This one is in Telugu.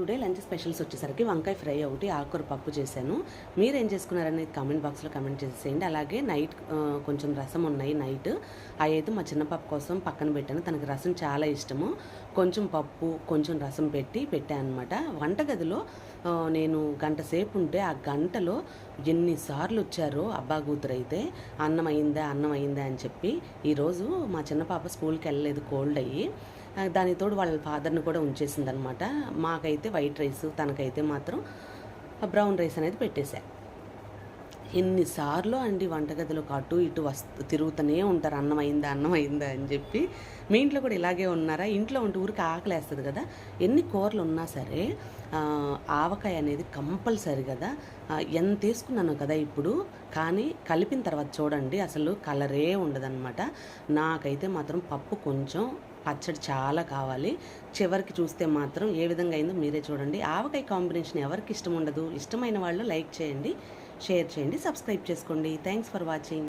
టుడే లంచ్ స్పెషల్స్ వచ్చేసరికి వంకాయ ఫ్రై ఒకటి ఆకుకూర పప్పు చేశాను. మీరేం చేసుకున్నారనేది కామెంట్ బాక్స్లో కామెంట్ చేసేయండి. అలాగే నైట్ కొంచెం రసం ఉన్నాయి నైట్. అవి అయితే మా చిన్న పాప కోసం పక్కన పెట్టాను. తనకి రసం చాలా ఇష్టము. కొంచెం పప్పు కొంచెం రసం పెట్టాను అనమాట. వంటగదిలో నేను గంట సేపు ఉంటే ఆ గంటలో ఎన్నిసార్లు వచ్చారో అబ్బా కూతురు అయితే అన్నం అయిందా అని చెప్పి. ఈరోజు మా చిన్న పాప స్కూల్కి వెళ్ళలేదు కోల్డ్ అయ్యి. దానికి తోడు వాళ్ళ ఫాదర్ని కూడా ఉంచేసిందనమాట. మాకైతే వైట్ రైస్, తనకైతే మాత్రం బ్రౌన్ రైస్ అనేది పెట్టేశా. ఎన్నిసార్లు అండి వంటగదిలోకి అటు ఇటు తిరుగుతూనే ఉంటారు అన్నం అయిందా అని చెప్పి. మీ ఇంట్లో కూడా ఇలాగే ఉన్నారా? ఇంట్లో ఉంటే ఊరికి ఆకలేస్తుంది కదా. ఎన్ని కూరలు ఉన్నా సరే ఆవకాయ అనేది కంపల్సరీ కదా. ఎంత వేసుకున్నాను కదా ఇప్పుడు, కానీ కలిపిన తర్వాత చూడండి అసలు కలరే ఉండదన్నమాట. నాకైతే మాత్రం పప్పు కొంచెం పచ్చడి చాలా కావాలి. చివరికి చూస్తే మాత్రం ఏ విధంగా అయిందో మీరే చూడండి. ఆవకాయ కాంబినేషన్ ఎవరికి ఇష్టం ఉండదు? ఇష్టమైన వాళ్ళు లైక్ చేయండి, షేర్ చేయండి, సబ్స్క్రైబ్ చేసుకోండి. Thanks for watching.